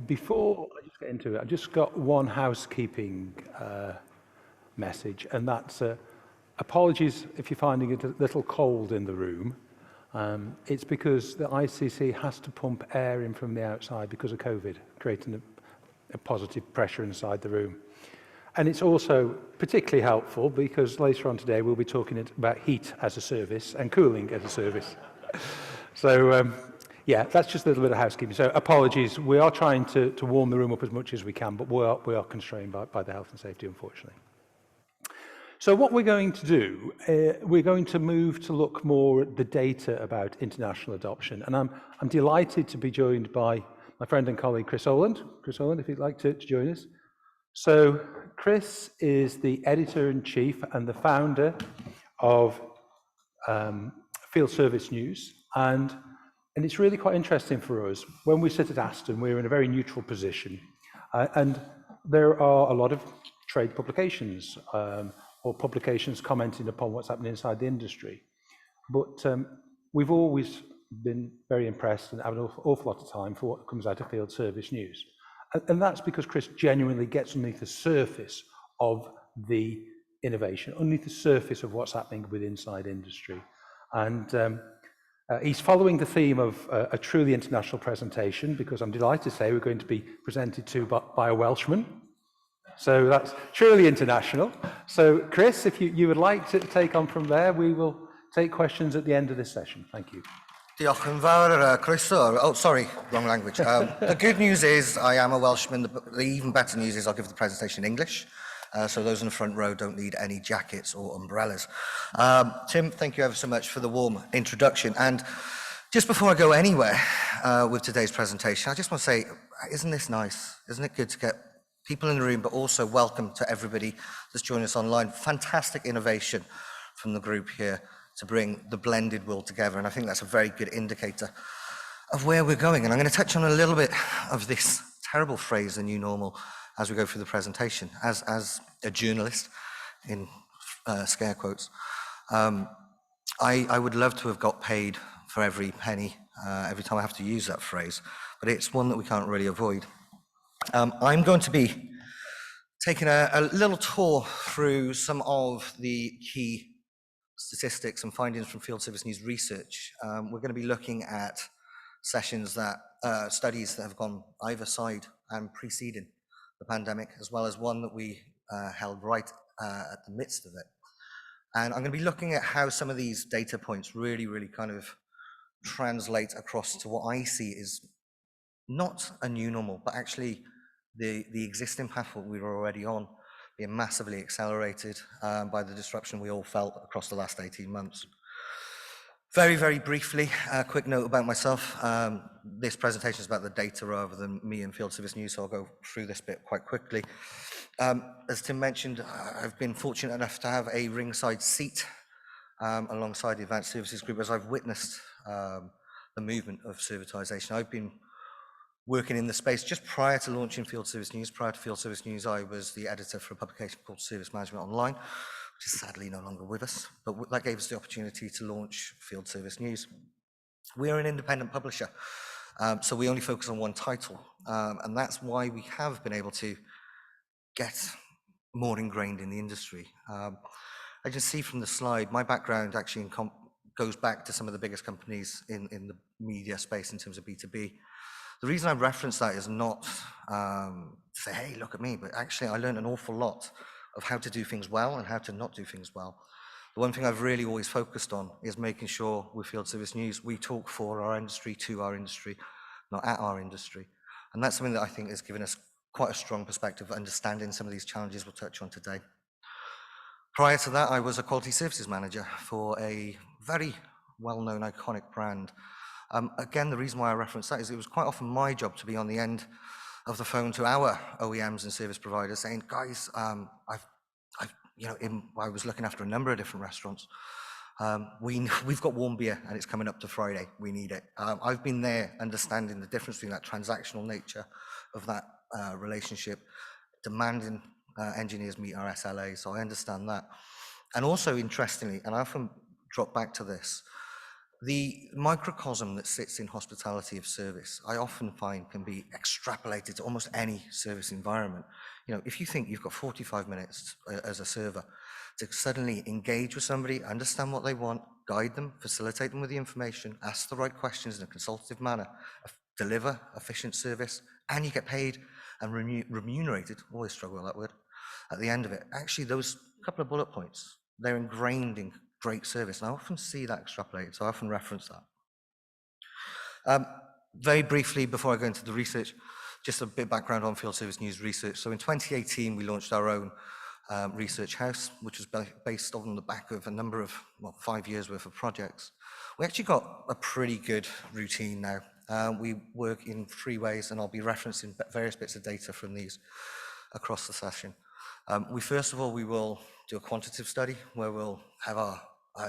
Before I just get into it, I've just got one housekeeping message, and that's apologies if you're finding it a little cold in the room. It's because the ICC has to pump air in from the outside because of COVID, creating a positive pressure inside the room. And it's also particularly helpful because later on today we'll be talking about heat as a service and cooling as a service. So yeah, that's just a little bit of housekeeping. So apologies, we are trying to warm the room up as much as we can, but we are constrained by the health and safety, unfortunately. So what we're going to do, we're going to move to look more at the data about international adoption. And I'm delighted to be joined by my friend and colleague, Chris Oland. Chris Oland, if you'd like to join us. So Chris is the editor-in-chief and the founder of Field Service News. And it's really quite interesting for us. When we sit at Aston, we're in a very neutral position. And there are a lot of trade publications or publications commenting upon what's happening inside the industry. But we've always been very impressed and have an awful lot of time for what comes out of Field Service News. And that's because Chris genuinely gets underneath the surface of the innovation, underneath the surface of what's happening with inside industry. And he's following the theme of a truly international presentation, because I'm delighted to say we're going to be presented to by a Welshman. So that's truly international. So Chris, if you would like to take on from there, we will take questions at the end of this session. Thank you. Diolch yn fawr, croeso. Oh, sorry, wrong language. The good news is I am a Welshman. The even better news is I'll give the presentation in English. So those in the front row don't need any jackets or umbrellas. Tim, thank you ever so much for the warm introduction. And just before I go anywhere with today's presentation, I just want to say, isn't this nice? Isn't it good to get people in the room, but also welcome to everybody that's joining us online. Fantastic innovation from the group here to bring the blended world together. And I think that's a very good indicator of where we're going. And I'm going to touch on a little bit of this terrible phrase, the new normal, as we go through the presentation. As a journalist, in scare quotes, I would love to have got paid for every penny, every time I have to use that phrase, but it's one that we can't really avoid. I'm going to be taking a little tour through some of the key statistics and findings from Field Service News research. We're going to be looking at sessions that, studies that have gone either side and preceding the pandemic, as well as one that we held right at the midst of it. And I'm going to be looking at how some of these data points really kind of translate across to what I see is not a new normal, but actually the existing path that we were already on, being massively accelerated by the disruption we all felt across the last 18 months. Very briefly, a quick note about myself. This presentation is about the data rather than me and Field Service News, so I'll go through this bit quite quickly. As Tim mentioned, I've been fortunate enough to have a ringside seat alongside the Advanced Services Group as I've witnessed the movement of servitization. I've been working in the space just prior to launching Field Service News. Prior to Field Service News, I was the editor for a publication called Service Management Online, which is sadly no longer with us, but that gave us the opportunity to launch Field Service News. We are an independent publisher, so we only focus on one title, and that's why we have been able to get more ingrained in the industry. I can see from the slide, my background actually goes back to some of the biggest companies in the media space in terms of B2B. The reason I reference that is not to say, hey, look at me, but actually I learned an awful lot of how to do things well and how to not do things well. The one thing I've really always focused on is making sure with Field Service News, we talk for our industry, to our industry, not at our industry. And that's something that I think has given us quite a strong perspective of understanding some of these challenges we'll touch on today. Prior to that, I was a quality services manager for a very well-known iconic brand. Again, the reason why I reference that is it was quite often my job to be on the end of the phone to our OEMs and service providers saying, guys, I was looking after a number of different restaurants. We've got warm beer and it's coming up to Friday. We need it. I've been there understanding the difference between that transactional nature of that relationship, demanding engineers meet our SLA. So I understand that. And also interestingly, and I often drop back to this, The microcosm that sits in hospitality of service, I often find can be extrapolated to almost any service environment. You know, if you think you've got 45 minutes as a server to suddenly engage with somebody, understand what they want, guide them, facilitate them with the information, ask the right questions in a consultative manner, deliver efficient service, and you get paid and remunerated, always struggle with that word, at the end of it. Actually, those couple of bullet points, they're ingrained in great service. And I often see that extrapolated, so I often reference that. Very briefly, before I go into the research, just a bit of background on Field Service News research. So in 2018, we launched our own research house, which was based on the back of a number of, well, 5 years worth of projects. We actually got a pretty good routine now. We work in 3 ways, and I'll be referencing various bits of data from these across the session. First of all, we will do a quantitative study where we'll have our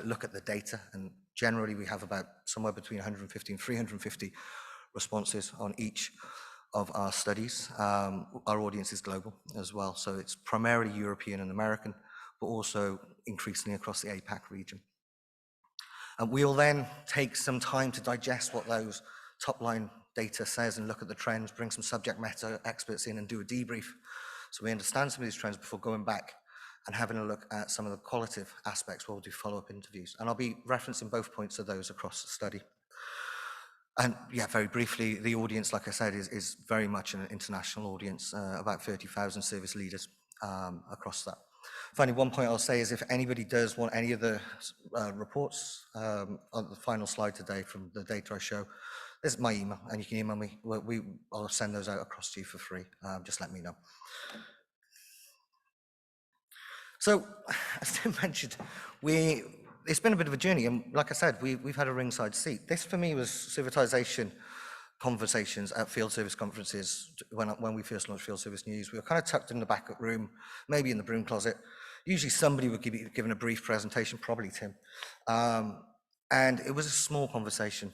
look at the data, and generally we have about somewhere between 150 and 350 responses on each of our studies. Our audience is global as well, so it's primarily European and American, but also increasingly across the APAC region. And we'll then take some time to digest what those top-line data says and look at the trends, bring some subject matter experts in and do a debrief so we understand some of these trends before going back and having a look at some of the qualitative aspects where we'll do follow-up interviews. And I'll be referencing both points of those across the study. And yeah, very briefly, the audience, like I said, is very much an international audience, about 30,000 service leaders across that. Finally, one point I'll say is if anybody does want any of the reports on the final slide today from the data I show, this is my email, and you can email me. I'll send those out across to you for free. Just let me know. So, as Tim mentioned, it's been a bit of a journey, and like I said, we've had a ringside seat. This, for me, was servitization conversations at field service conferences when we first launched Field Service News. We were kind of tucked in the back room, maybe in the broom closet. Usually somebody would be given a brief presentation, probably Tim. And it was a small conversation.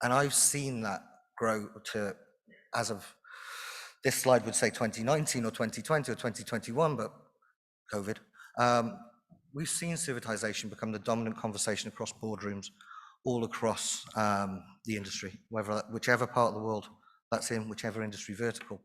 And I've seen that grow to, as of, this slide would say 2019 or 2020 or 2021, but COVID. We've seen servitization become the dominant conversation across boardrooms, all across the industry, whichever part of the world that's in, whichever industry vertical.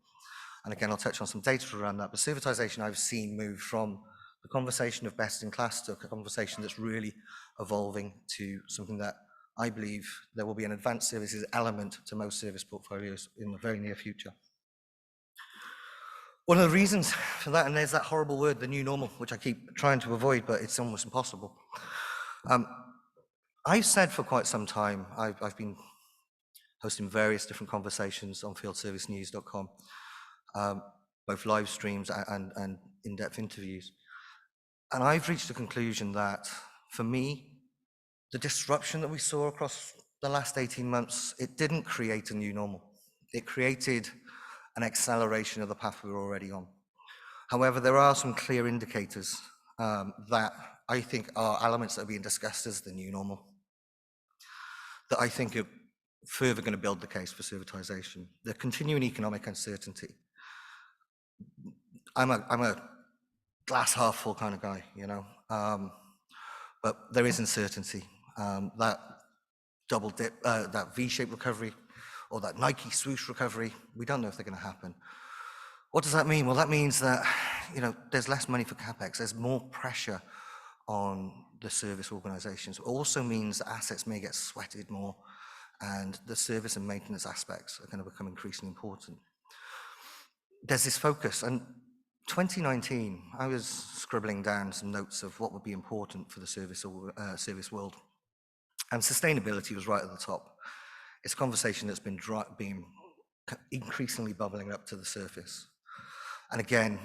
And again, I'll touch on some data around that, but servitization I've seen move from the conversation of best in class to a conversation that's really evolving to something that I believe there will be an advanced services element to most service portfolios in the very near future. One of the reasons for that, and there's that horrible word, the new normal, which I keep trying to avoid, but it's almost impossible. I've said for quite some time, I've been hosting various different conversations on fieldservicenews.com, both live streams and in-depth interviews. And I've reached the conclusion that, for me, the disruption that we saw across the last 18 months, it didn't create a new normal. It created an acceleration of the path we were already on. However, there are some clear indicators that I think are elements that are being discussed as the new normal, that I think are further going to build the case for servitization. The continuing economic uncertainty. I'm a glass half full kind of guy, you know, but there is uncertainty. That double dip, that V-shaped recovery, or that Nike swoosh recovery, we don't know if they're going to happen. What does that mean? Well, that means that, you know, there's less money for CapEx, there's more pressure on the service organizations. It also means that assets may get sweated more, and the service and maintenance aspects are going to become increasingly important. There's this focus, and 2019, I was scribbling down some notes of what would be important for the service world, and sustainability was right at the top. It's a conversation that's been increasingly bubbling up to the surface. And again,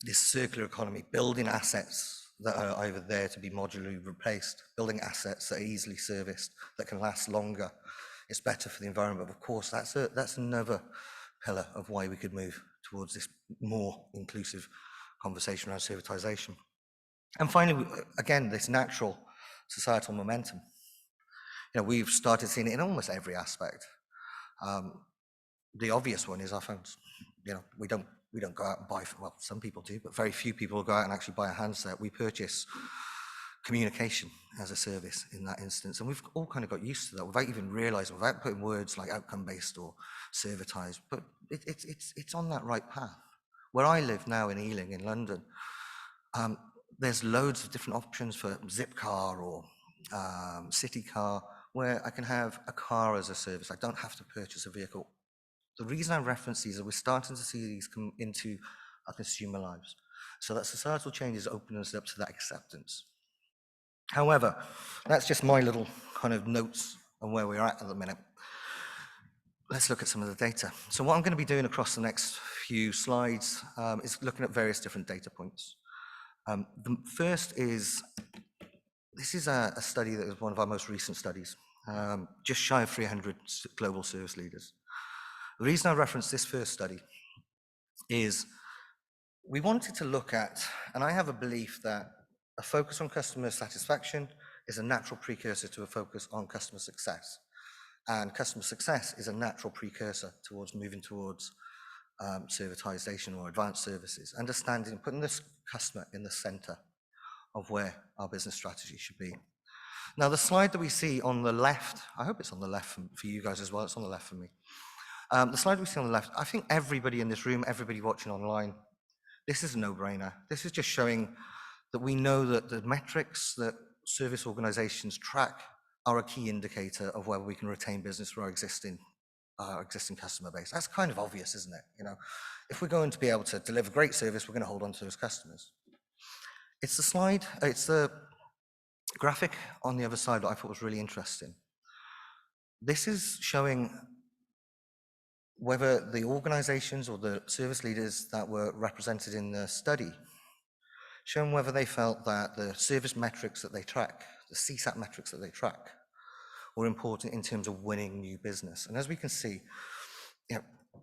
this circular economy, building assets that are either there to be modularly replaced, building assets that are easily serviced, that can last longer, it's better for the environment. But of course, that's another pillar of why we could move towards this more inclusive conversation around servitization. And finally, again, this natural societal momentum. You know, we've started seeing it in almost every aspect. The obvious one is our phones. You know, we don't go out and buy, well, some people do, but very few people go out and actually buy a handset. We purchase communication as a service in that instance. And we've all kind of got used to that without even realizing, without putting words like outcome-based or servitized, but it's on that right path. Where I live now in Ealing, in London, there's loads of different options for Zipcar or City Car, where I can have a car as a service. I don't have to purchase a vehicle. The reason I reference these is we're starting to see these come into our consumer lives. So that societal change is opening us up to that acceptance. However, that's just my little kind of notes on where we're at the minute. Let's look at some of the data. So what I'm going to be doing across the next few slides is looking at various different data points. The first is, this is a study that was one of our most recent studies, just shy of 300 global service leaders. The reason I reference this first study is we wanted to look at, and I have a belief that a focus on customer satisfaction is a natural precursor to a focus on customer success. And customer success is a natural precursor towards moving towards servitization or advanced services, understanding, putting this customer in the center of where our business strategy should be. Now, the slide that we see on the left, I hope it's on the left for you guys as well, it's on the left for me. The slide we see on the left, I think everybody in this room, everybody watching online, this is a no-brainer. This is just showing that we know that the metrics that service organizations track are a key indicator of whether we can retain business for our existing customer base. That's kind of obvious, isn't it? You know, if we're going to be able to deliver great service, we're going to hold on to those customers. It's the slide, it's the graphic on the other side that I thought was really interesting. This is showing whether the organizations or the service leaders that were represented in the study, showing whether they felt that the service metrics that they track, the CSAT metrics that they track, were important in terms of winning new business. And as we can see,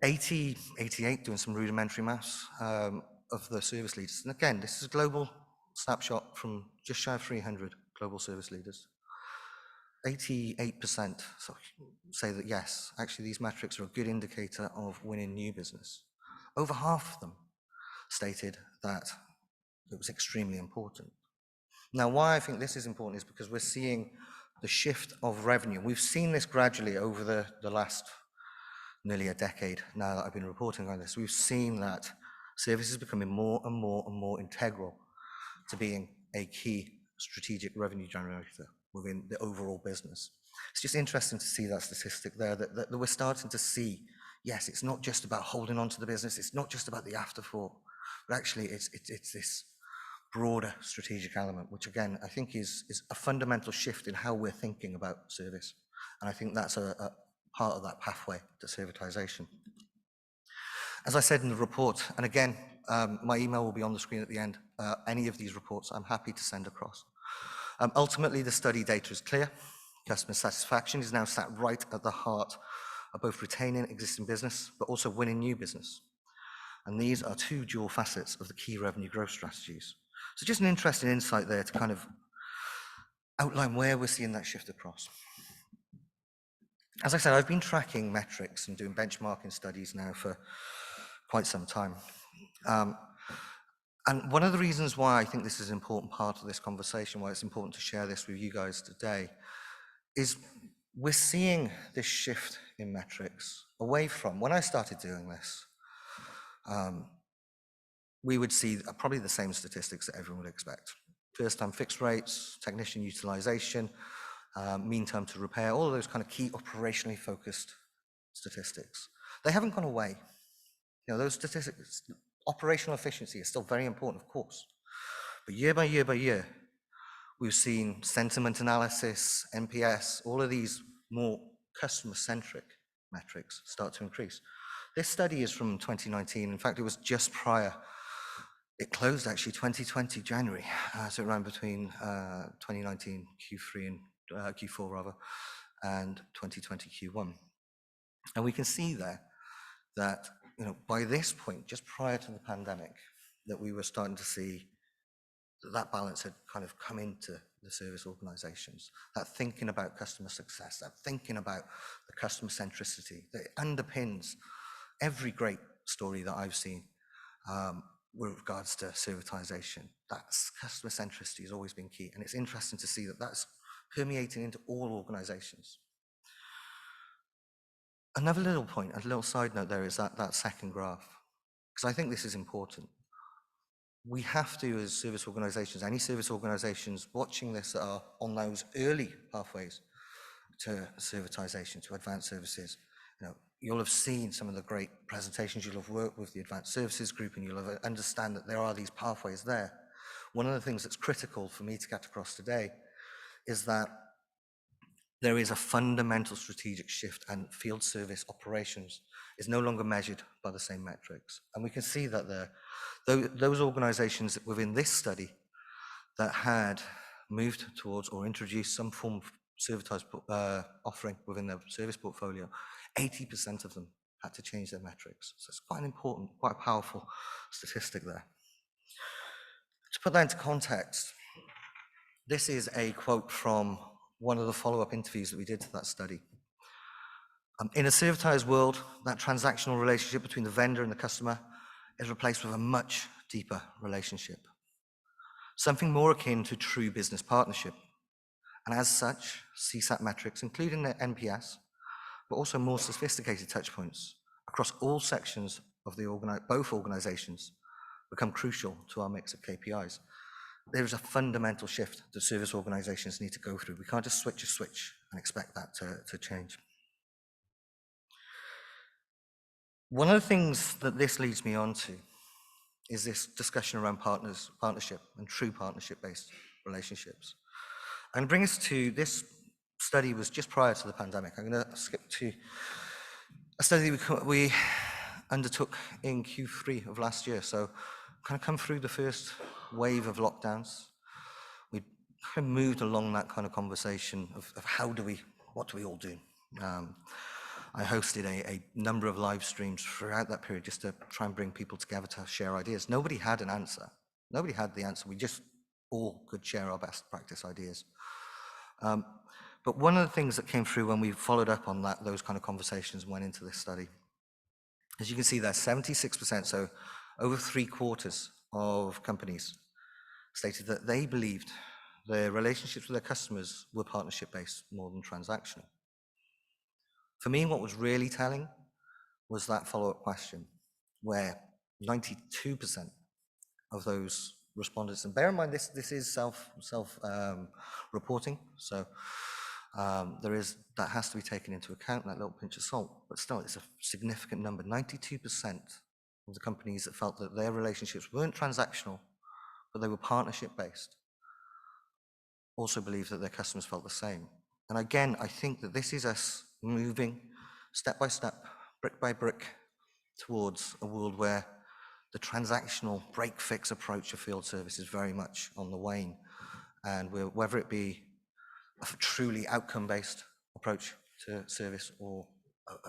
80, 88, doing some rudimentary maths, of the service leaders. And again, this is a global snapshot from just shy of 300 global service leaders. 88% say that yes, actually these metrics are a good indicator of winning new business. Over half of them stated that it was extremely important. Now, why I think this is important is because we're seeing the shift of revenue. We've seen this gradually over the last nearly a decade now that I've been reporting on this. We've seen that service is becoming more and more and more integral to being a key strategic revenue generator within the overall business. It's just interesting to see that statistic there, that we're starting to see, yes, it's not just about holding on to the business, it's not just about the afterthought, but actually it's this broader strategic element, which again, I think is a fundamental shift in how we're thinking about service. And I think that's a part of that pathway to servitization. As I said in the report, and again, my email will be on the screen at the end, any of these reports I'm happy to send across. Ultimately, the study data is clear. Customer satisfaction is now sat right at the heart of both retaining existing business, but also winning new business. And these are two dual facets of the key revenue growth strategies. So just an interesting insight there to kind of outline where we're seeing that shift across. As I said, I've been tracking metrics and doing benchmarking studies now for quite some time. And one of the reasons why I think this is an important part of this conversation, why it's important to share this with you guys today, is we're seeing this shift in metrics away from, when I started doing this, we would see probably the same statistics that everyone would expect. First time fixed rates, technician utilization, mean time to repair, all of those kind of key operationally focused statistics. They haven't gone away. You know, those statistics, operational efficiency is still very important, of course. But year by year by year, we've seen sentiment analysis, NPS, all of these more customer-centric metrics start to increase. This study is from 2019. In fact, it was just prior. It closed actually 2020 January, so it ran between 2019 Q3 and Q4 rather, and 2020 Q1. And we can see there that, you know, by this point, just prior to the pandemic, that we were starting to see that balance had kind of come into the service organizations, that thinking about customer success, that thinking about the customer centricity that underpins every great story that I've seen with regards to servitization. That's customer centricity has always been key. And it's interesting to see that that's permeating into all organizations. Another little point, a little side note there is that second graph, because I think this is important. We have to, as service organizations, any service organizations watching this that are on those early pathways to servitization, to advanced services, you'll have seen some of the great presentations, you'll have worked with the advanced services group, and you'll have understand that there are these pathways there. One of the things that's critical for me to get across today is that there is a fundamental strategic shift, and field service operations is no longer measured by the same metrics. And we can see that those organizations within this study that had moved towards or introduced some form of servitized offering within their service portfolio, 80% of them had to change their metrics. So it's quite an important, quite a powerful statistic there. To put that into context, this is a quote from one of the follow-up interviews that we did to that study. In a servitized world, that transactional relationship between the vendor and the customer is replaced with a much deeper relationship, something more akin to true business partnership. And as such, CSAT metrics, including the NPS, but also more sophisticated touchpoints across all sections of both organizations become crucial to our mix of KPIs. There is a fundamental shift that service organizations need to go through. We can't just switch a switch and expect that to change. One of the things that this leads me on to is this discussion around partnership and true partnership-based relationships. I'm going to bring us to, this study was just prior to the pandemic. I'm going to skip to a study we undertook in Q3 of last year. So kind of come through the first wave of lockdowns. We kind of moved along that kind of conversation of what do we all do? I hosted a number of live streams throughout that period just to try and bring people together to share ideas. Nobody had an answer. Nobody had the answer. We just all could share our best practice ideas. But one of the things that came through when we followed up on those kind of conversations and went into this study, as you can see there, 76%, so over 3/4 of companies stated that they believed their relationships with their customers were partnership-based more than transactional. For me, what was really telling was that follow-up question, where 92% of those respondents, and bear in mind this is self-reporting, so that has to be taken into account, that little pinch of salt, but still it's a significant number. 92% of the companies that felt that their relationships weren't transactional, but they were partnership-based, also believed that their customers felt the same. And again, I think that this is us moving step by step, brick by brick, towards a world where the transactional break-fix approach of field service is very much on the wane. And whether it be a truly outcome-based approach to service or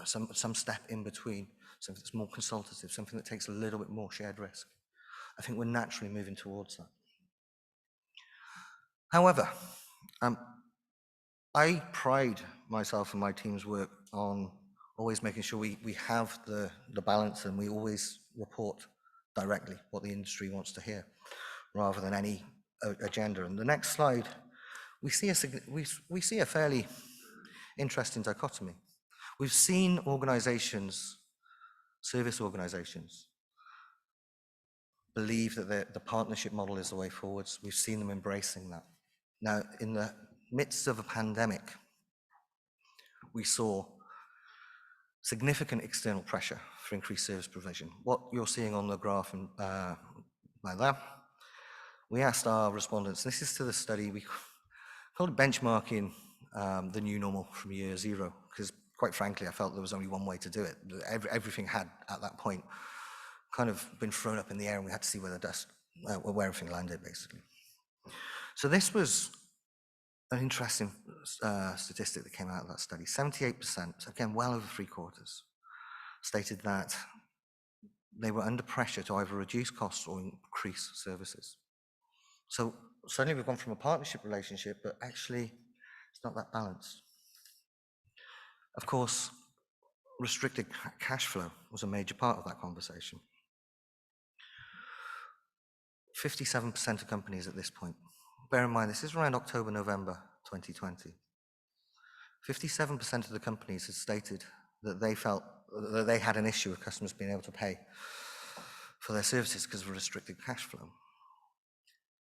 some step in between, something that's more consultative, something that takes a little bit more shared risk, I think we're naturally moving towards that. However, I pride myself and my team's work on always making sure we have the balance, and we always report directly what the industry wants to hear, rather than any agenda. And the next slide, we see a fairly interesting dichotomy. We've seen organizations, service organizations, believe that the partnership model is the way forwards. We've seen them embracing that. Now, in the midst of a pandemic, we saw significant external pressure for increased service provision. What you're seeing on the graph by there, we asked our respondents, this is to the study, we called it benchmarking the new normal from year zero, because quite frankly, I felt there was only one way to do it. Everything had, at that point, kind of been thrown up in the air, and we had to see where where everything landed, basically. So this was an interesting statistic that came out of that study. 78%, again, well over 3/4, stated that they were under pressure to either reduce costs or increase services. So suddenly we've gone from a partnership relationship, but actually it's not that balanced. Of course, restricted cash flow was a major part of that conversation. 57% of companies at this point, bear in mind this is around October, November 2020, 57% of the companies had stated that they felt that they had an issue with customers being able to pay for their services because of restricted cash flow.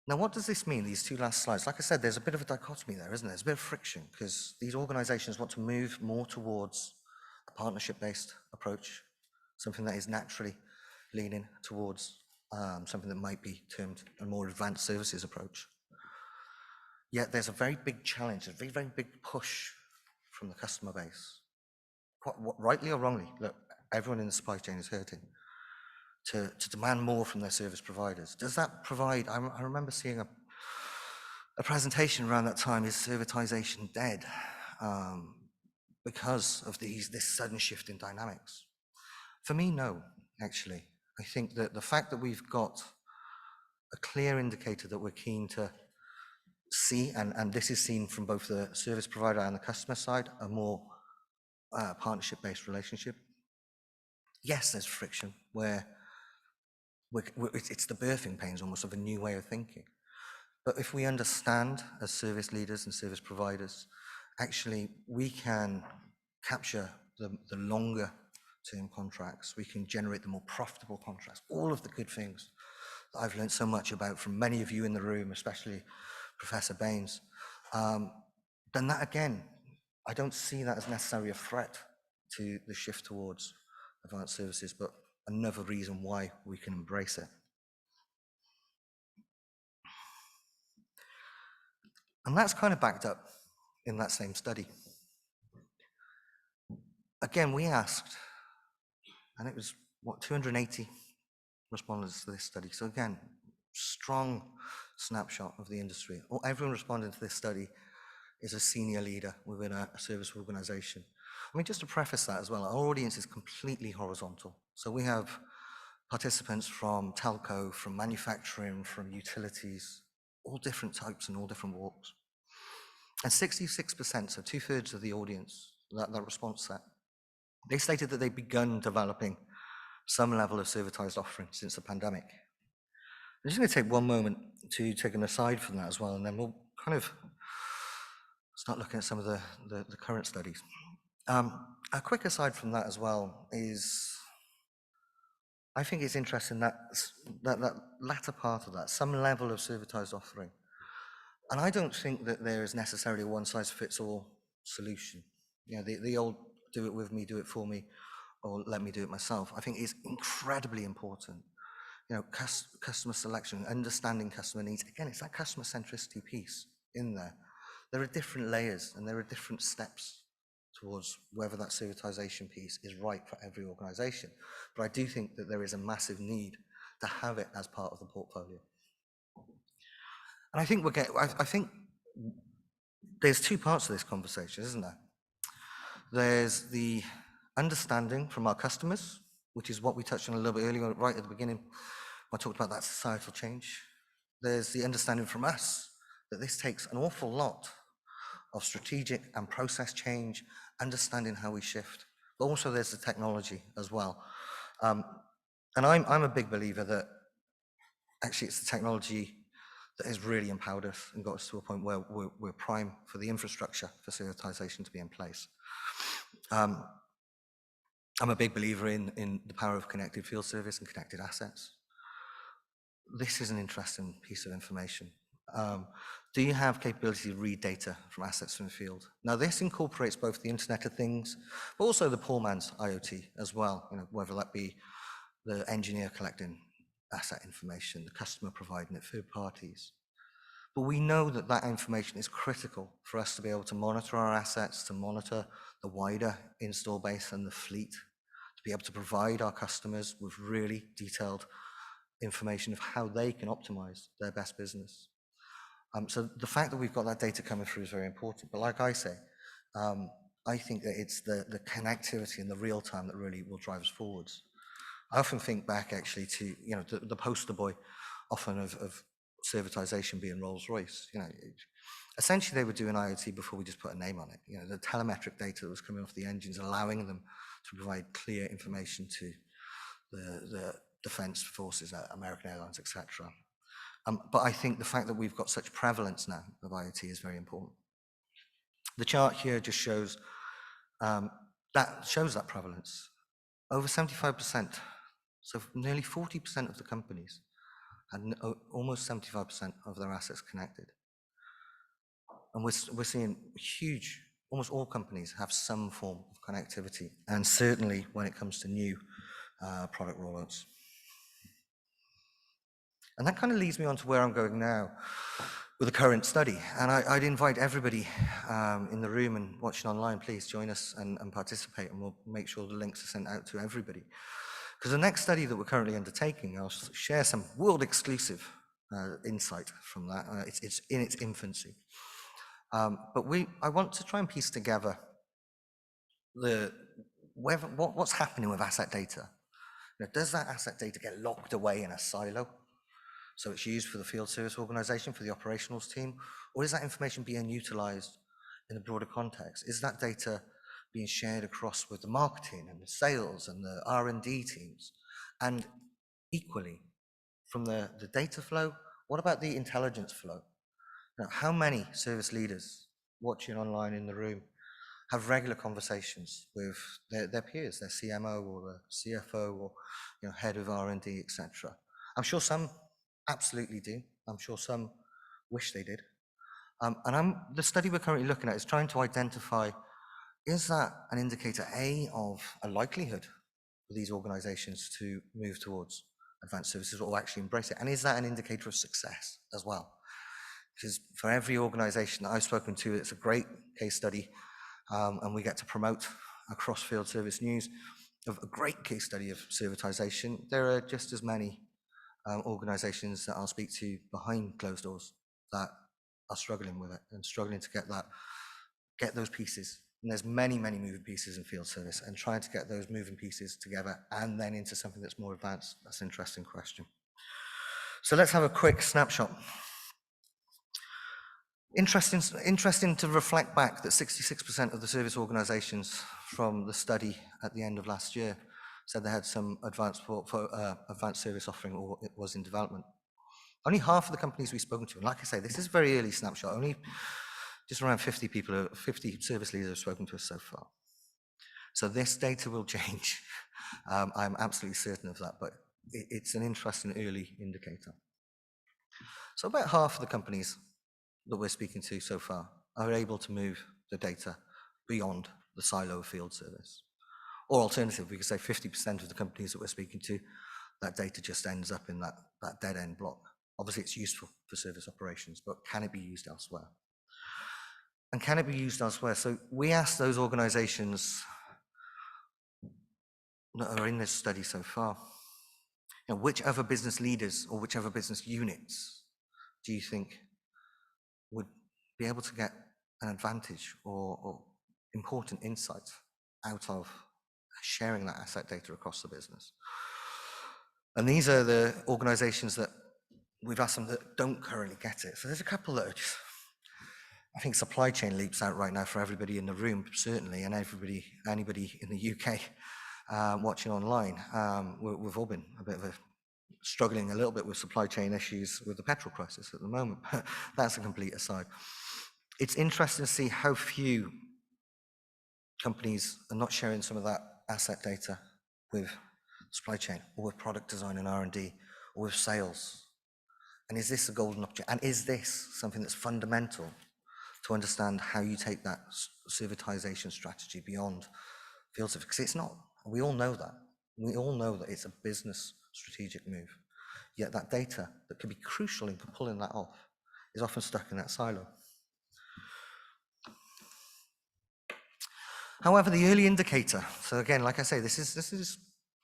Now, what does this mean, these two last slides? Like I said, there's a bit of a dichotomy there, isn't there? There's a bit of friction because these organizations want to move more towards a partnership-based approach, something that is naturally leaning towards something that might be termed a more advanced services approach. Yet there's a very big challenge, a very, very big push from the customer base. Rightly or wrongly, look, everyone in the supply chain is hurting. To demand more from their service providers. Does that provide, I remember seeing a presentation around that time, is servitization dead? Because of this sudden shift in dynamics. For me, no, actually. I think that the fact that we've got a clear indicator that we're keen to see, and this is seen from both the service provider and the customer side, a more partnership-based relationship. Yes, there's friction where it's the birthing pains almost of a new way of thinking. But if we understand as service leaders and service providers, actually we can capture the longer term contracts, we can generate the more profitable contracts, all of the good things that I've learned so much about from many of you in the room, especially Professor Baines, then that again, I don't see that as necessarily a threat to the shift towards advanced services, but another reason why we can embrace it. And that's kind of backed up in that same study. Again, we asked, and it was, 280 respondents to this study. So again, strong snapshot of the industry. Everyone responding to this study is a senior leader within a service organization. I mean, just to preface that as well, our audience is completely horizontal. So we have participants from telco, from manufacturing, from utilities, all different types and all different walks. And 66%, so 2/3 of the audience, that response set, they stated that they'd begun developing some level of servitized offering since the pandemic. I'm just going to take one moment to take an aside from that as well, and then we'll kind of start looking at some of the current studies. A quick aside from that as well is, I think it's interesting that latter part of that, some level of servitized offering. And I don't think that there is necessarily a one-size-fits-all solution. You know, the old do it with me, do it for me, or let me do it myself. I think it's incredibly important. You know, customer selection, understanding customer needs. Again, it's that customer centricity piece in there. There are different layers and there are different steps towards whether that servitization piece is right for every organization. But I do think that there is a massive need to have it as part of the portfolio. And I think I think there's two parts to this conversation, isn't there? There's the understanding from our customers, which is what we touched on a little bit earlier, right at the beginning. I talked about that societal change. There's the understanding from us that this takes an awful lot of strategic and process change, understanding how we shift. But also there's the technology as well. And I'm a big believer that actually it's the technology that has really empowered us and got us to a point where we're prime for the infrastructure for servitization to be in place. I'm a big believer in the power of connected field service and connected assets. This is an interesting piece of information. Do you have capability to read data from assets from the field? Now, this incorporates both the Internet of Things, but also the poor man's IoT as well, you know, whether that be the engineer collecting asset information, the customer providing it, third parties. But we know that that information is critical for us to be able to monitor our assets, to monitor the wider install base and the fleet, to be able to provide our customers with really detailed information of how they can optimize their best business. So the fact that we've got that data coming through is very important. But like I say, I think that it's the connectivity and the real time that really will drive us forwards. I often think back actually to, you know, the poster boy often of servitization being Rolls-Royce. You know, essentially they were doing IoT before we just put a name on it. You know, the telemetric data that was coming off the engines, allowing them to provide clear information to the defense forces, American Airlines, etc. But I think the fact that we've got such prevalence now of IoT is very important. The chart here just shows that prevalence. Over 75%, so nearly 40% of the companies had almost 75% of their assets connected. And we're seeing huge, almost all companies have some form of connectivity, and certainly when it comes to new product rollouts. And that kind of leads me on to where I'm going now with the current study. And I'd invite everybody in the room and watching online, please join us and participate, and we'll make sure the links are sent out to everybody. Because the next study that we're currently undertaking, I'll share some world exclusive insight from that. It's in its infancy. But I want to try and piece together what's happening with asset data. Does that asset data get locked away in a silo? So it's used for the field service organization, for the operationals team, or is that information being utilized in a broader context? Is that data being shared across with the marketing and the sales and the R&D teams? And equally, from the data flow, what about the intelligence flow? Now, how many service leaders watching online in the room have regular conversations with their peers, their CMO or the CFO or head of R&D, etc.? I'm sure some absolutely do. I'm sure some wish they did. And the study we're currently looking at is trying to identify, is that an indicator, A, of a likelihood for these organizations to move towards advanced services or actually embrace it? And is that an indicator of success as well? Because for every organization that I've spoken to, it's a great case study, and we get to promote across field service news of a great case study of servitization. There are just as many organizations that I'll speak to behind closed doors that are struggling with it and struggling to get those pieces. And there's many, many moving pieces in field service, and trying to get those moving pieces together and then into something that's more advanced, that's an interesting question. So let's have a quick snapshot. Interesting to reflect back that 66% of the service organizations from the study at the end of last year said they had some advanced service offering or it was in development. Only half of the companies we've spoken to, and like I say, this is a very early snapshot, only just around 50 service leaders have spoken to us so far. So this data will change. I'm absolutely certain of that, but it's an interesting early indicator. So about half of the companies that we're speaking to so far are able to move the data beyond the silo of field service. Or alternatively, we could say 50% of the companies that we're speaking to, that data just ends up in that dead-end block. Obviously, it's useful for service operations, but can it be used elsewhere? And can it be used elsewhere? So we asked those organizations that are in this study so far, which other business leaders or which other business units do you think would be able to get an advantage or important insight out of sharing that asset data across the business? And these are the organizations that we've asked them that don't currently get it. So there's a couple that are just, I think supply chain leaps out right now for everybody in the room, certainly, and anybody in the UK watching online. We've all been struggling a little bit with supply chain issues with the petrol crisis at the moment. That's a complete aside. It's interesting to see how few companies are not sharing some of that asset data with supply chain or with product design and R&D or with sales. And is this a golden opportunity? And is this something that's fundamental to understand how you take that servitization strategy beyond field service? Because it's not. We all know that. We all know that it's a business strategic move. Yet that data that could be crucial in pulling that off is often stuck in that silo. However, the early indicator, so again, like I say, this is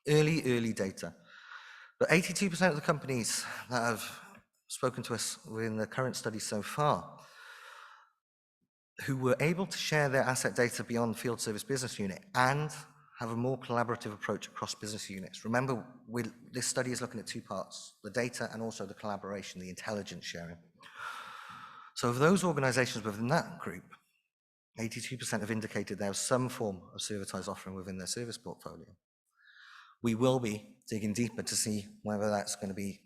early data, but 82% of the companies that have spoken to us within the current study so far who were able to share their asset data beyond field service business unit and have a more collaborative approach across business units. Remember, this study is looking at two parts, the data and also the collaboration, the intelligence sharing. So of those organizations within that group, 82% have indicated they have some form of servitized offering within their service portfolio. We will be digging deeper to see whether that's going to be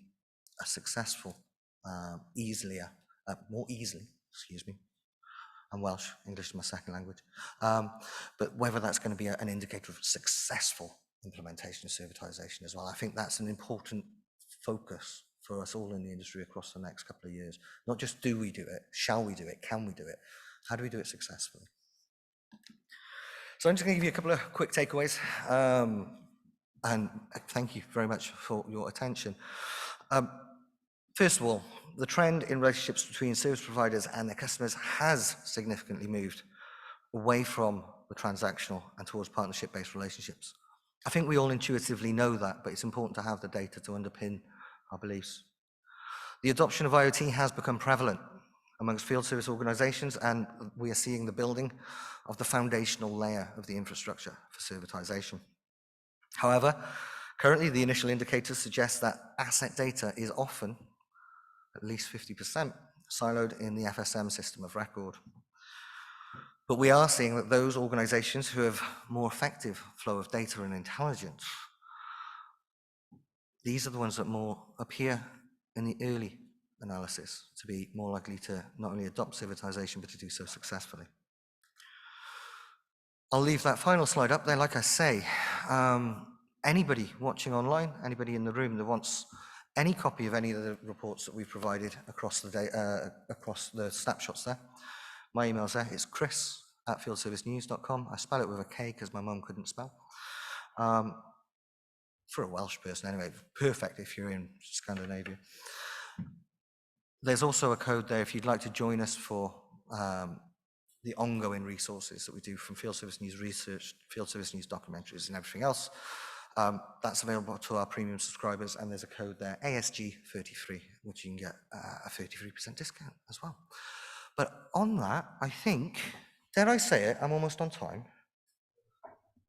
a successful more easily, excuse me. I'm Welsh, English is my second language. But whether that's going to be an indicator of successful implementation of servitization as well. I think that's an important focus for us all in the industry across the next couple of years. Not just do we do it, shall we do it, can we do it? How do we do it successfully? So I'm just going to give you a couple of quick takeaways. And thank you very much for your attention. First of all, the trend in relationships between service providers and their customers has significantly moved away from the transactional and towards partnership-based relationships. I think we all intuitively know that, but it's important to have the data to underpin our beliefs. The adoption of IoT has become prevalent amongst field service organizations, and we are seeing the building of the foundational layer of the infrastructure for servitization. However, currently the initial indicators suggest that asset data is often at least 50% siloed in the FSM system of record. But we are seeing that those organizations who have more effective flow of data and intelligence, these are the ones that more appear in the early analysis to be more likely to not only adopt servitization, but to do so successfully. I'll leave that final slide up there. Like I say, anybody watching online, anybody in the room that wants any copy of any of the reports that we've provided across the snapshots there, my email's there. It's chris@fieldservicenews.com. I spell it with a K because my mum couldn't spell. For a Welsh person anyway, perfect if you're in Scandinavia. There's also a code there if you'd like to join us for the ongoing resources that we do from Field Service News research, Field Service News documentaries and everything else. That's available to our premium subscribers, and there's a code there, ASG33, which you can get a 33% discount as well. But on that, I think, dare I say it, I'm almost on time.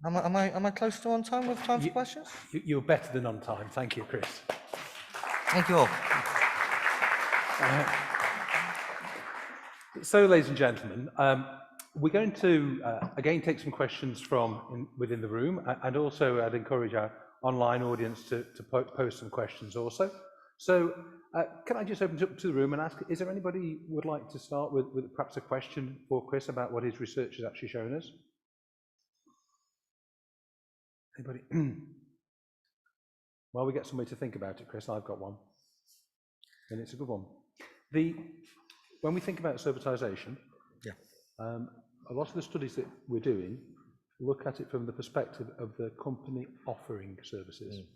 Am I close to on time with time for questions? You're better than on time. Thank you, Chris. Thank you all. So, ladies and gentlemen, we're going to, again, take some questions from within the room, and also I'd encourage our online audience to post some questions also. So, can I just open it up to the room and ask, is there anybody who would like to start with perhaps a question for Chris about what his research has actually shown us? Anybody? While we get somebody to think about it, Chris, I've got one, and it's a good one. When we think about servitization, yeah, a lot of the studies that we're doing look at it from the perspective of the company offering services. Mm.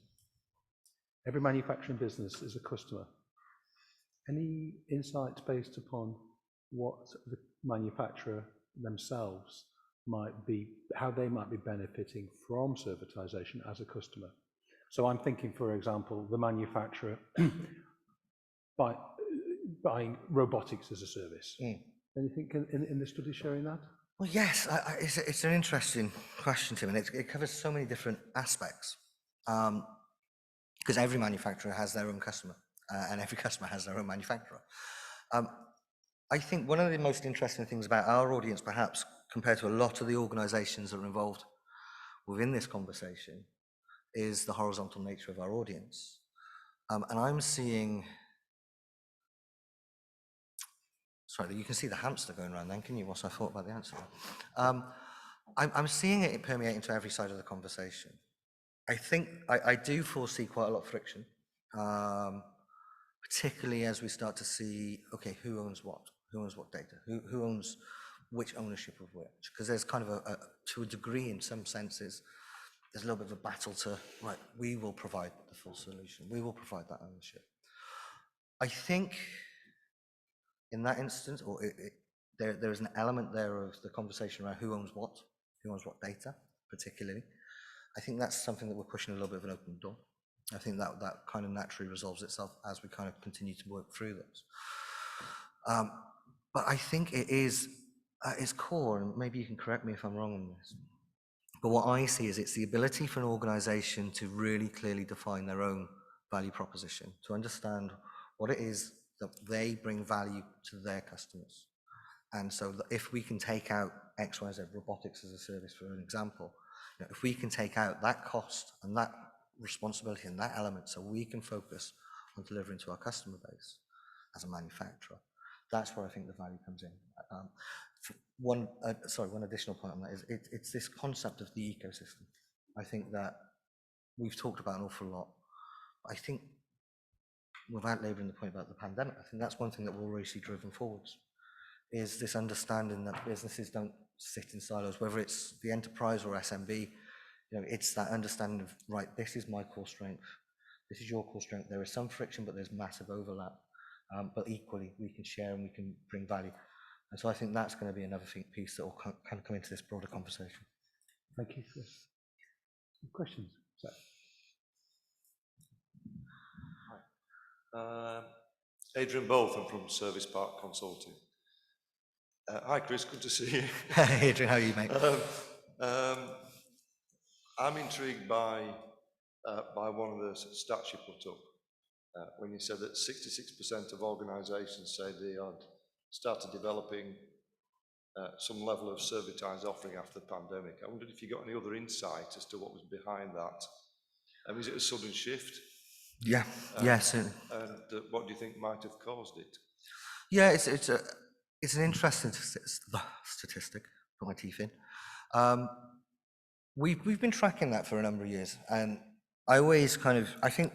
Every manufacturing business is a customer. Any insights based upon what the manufacturer themselves might be, how they might be benefiting from servitization as a customer? So I'm thinking, for example, the manufacturer buying robotics as a service. Mm. Anything in the study showing that? Well, yes, it's an interesting question, Tim, and it covers so many different aspects. Because every manufacturer has their own customer, and every customer has their own manufacturer. I think one of the most interesting things about our audience, perhaps, compared to a lot of the organizations that are involved within this conversation, is the horizontal nature of our audience. And I'm seeing... Sorry, you can see the hamster going around then, can you, whilst I thought about the answer? I'm seeing it permeate into every side of the conversation. I think I do foresee quite a lot of friction, particularly as we start to see, okay, who owns what? Who owns what data? Who owns which ownership of which? Because there's kind of to a degree, in some senses, there's a little bit of a battle to, right, we will provide the full solution. We will provide that ownership. I think in that instance, or there is an element there of the conversation around who owns what data, particularly. I think that's something that we're pushing a little bit of an open door. I think that kind of naturally resolves itself as we kind of continue to work through this. But I think it is at its core, and maybe you can correct me if I'm wrong on this, but what I see is it's the ability for an organization to really clearly define their own value proposition, to understand what it is that they bring value to their customers. And so if we can take out X, Y, Z, robotics as a service, for an example, you know, if we can take out that cost and that responsibility and that element so we can focus on delivering to our customer base, as a manufacturer. That's where I think the value comes in. One additional point on that is it's this concept of the ecosystem. I think that we've talked about an awful lot. I think, without labouring the point about the pandemic, I think that's one thing that we're really driven forwards, is this understanding that businesses don't sit in silos, whether it's the enterprise or SMB. It's that understanding of, right, this is my core strength, this is your core strength. There is some friction, but there's massive overlap. But equally, we can share and we can bring value. And so I think that's going to be another piece that will kind of come into this broader conversation. Thank you, Chris. Questions? Hi. Adrian Bolton from Service Park Consulting. Hi, Chris. Good to see you. Hey, Adrian. How are you, mate? I'm intrigued by one of the stats you put up when you said that 66% of organisations say they had started developing some level of servitized offering after the pandemic. I wondered if you got any other insight as to what was behind that. Is it a sudden shift? Yeah, certainly. And what do you think might have caused it? Yeah, it's an interesting statistic. Put my teeth in. We've been tracking that for a number of years, and I think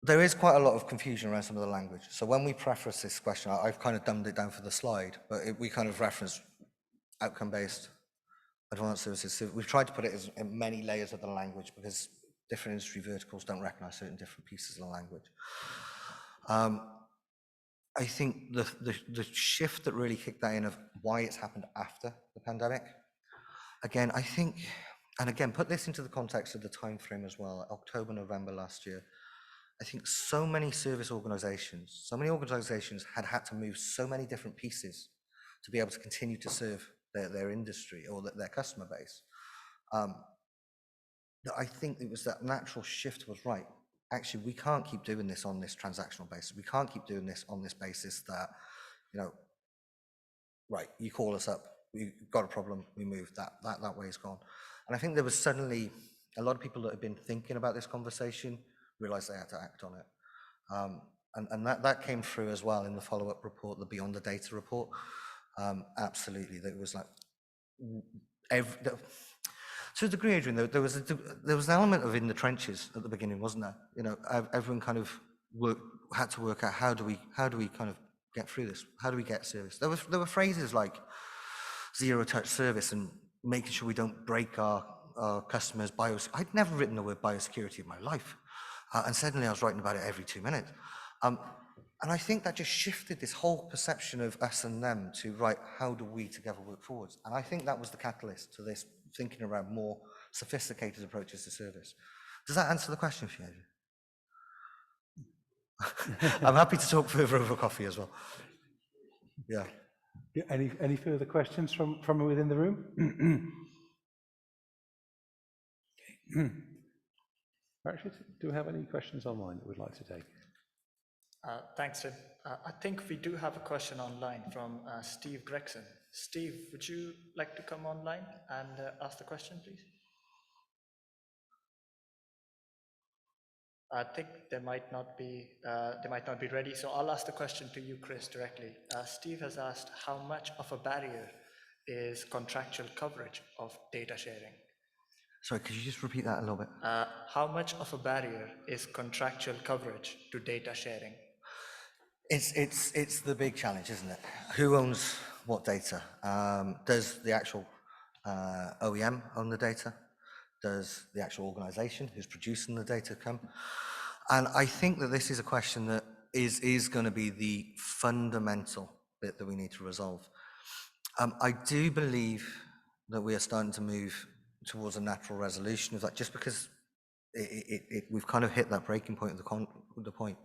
there is quite a lot of confusion around some of the language. So when we preface this question, I've kind of dumbed it down for the slide, but we kind of reference outcome-based advanced services. So we've tried to put it in many layers of the language because different industry verticals don't recognize certain different pieces of the language. I think the shift that really kicked that in of why it's happened after the pandemic, again, I think, and again, put this into the context of the time frame as well, October, November last year. I think so many service organizations, had to move so many different pieces to be able to continue to serve their industry or their customer base. That I think it was that natural shift was right. Actually, we can't keep doing this on this transactional basis. We can't keep doing this on this basis that, right, you call us up, we've got a problem, we move, that way is gone. And I think there was suddenly a lot of people that had been thinking about this conversation realized they had to act on it. And that came through as well in the follow-up report, the Beyond the Data report. Absolutely, that was like, to a degree, Adrian, there was an element of in the trenches at the beginning, wasn't there? Everyone kind of had to work out how do we kind of get through this? How do we get service? There were phrases like zero-touch service and making sure we don't break our customers' I'd never written the word biosecurity in my life. And suddenly I was writing about it every 2 minutes. And I think that just shifted this whole perception of us and them to, right, how do we together work forwards? And I think that was the catalyst to this thinking around more sophisticated approaches to service. Does that answer the question for you, Adrian? I'm happy to talk further over coffee as well. Yeah. Any further questions from within the room? Actually, do we have any questions online that we'd like to take? Thanks, Tim. I think we do have a question online from Steve Gregson. Steve, would you like to come online and ask the question, please? I think they might not be ready, so I'll ask the question to you, Chris, directly. Steve has asked, how much of a barrier is contractual coverage of data sharing? Sorry, could you just repeat that a little bit? How much of a barrier is contractual coverage to data sharing? It's the big challenge, isn't it? Who owns what data? Does the actual OEM own the data? Does the actual organization who's producing the data come? And I think that this is a question that is going to be the fundamental bit that we need to resolve. I do believe that we are starting to move towards a natural resolution of that, just because we've kind of hit that breaking point of the point.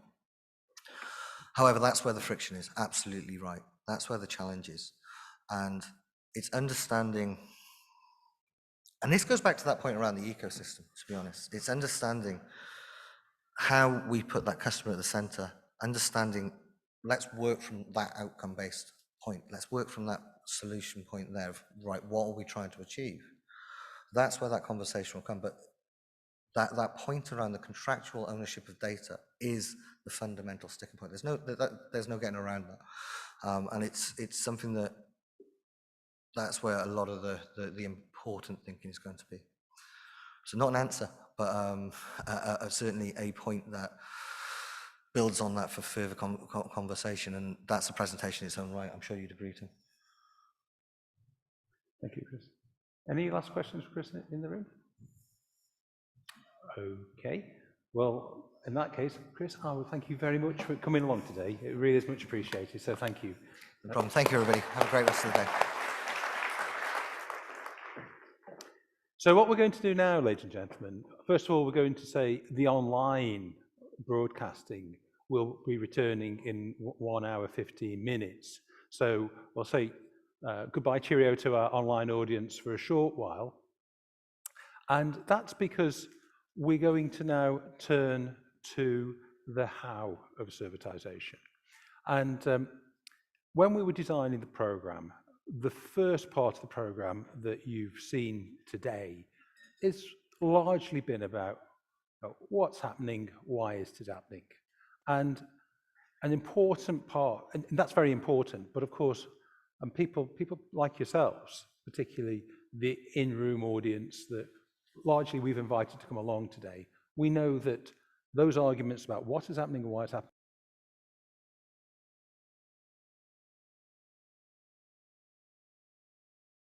However, that's where the friction is, absolutely right. That's where the challenge is. And it's understanding, and this goes back to that point around the ecosystem, to be honest. It's understanding how we put that customer at the center, understanding, let's work from that outcome-based point. Let's work from that solution point there of, right, what are we trying to achieve? That's where that conversation will come. But that point around the contractual ownership of data is fundamental sticking point. There's no getting around that. And it's something that's where a lot of the important thinking is going to be. So not an answer, but certainly a point that builds on that for further conversation, and that's a presentation in its own right. I'm sure you'd agree to. Thank you, Chris. Any last questions for Chris in the room? Okay. Well, in that case, Chris, I will thank you very much for coming along today. It really is much appreciated, so thank you. No problem. Thank you, everybody. Have a great rest of the day. So what we're going to do now, ladies and gentlemen, first of all, we're going to say the online broadcasting will be returning in 1 hour, 15 minutes. So we'll say goodbye, cheerio to our online audience for a short while. And that's because we're going to now turn to the how of servitization. And when we were designing the program, the first part of the program that you've seen today is largely been about what's happening, why is it happening? And an important part, and that's very important, but of course, and people like yourselves, particularly the in-room audience that largely we've invited to come along today, we know that those arguments about what is happening and why it's happening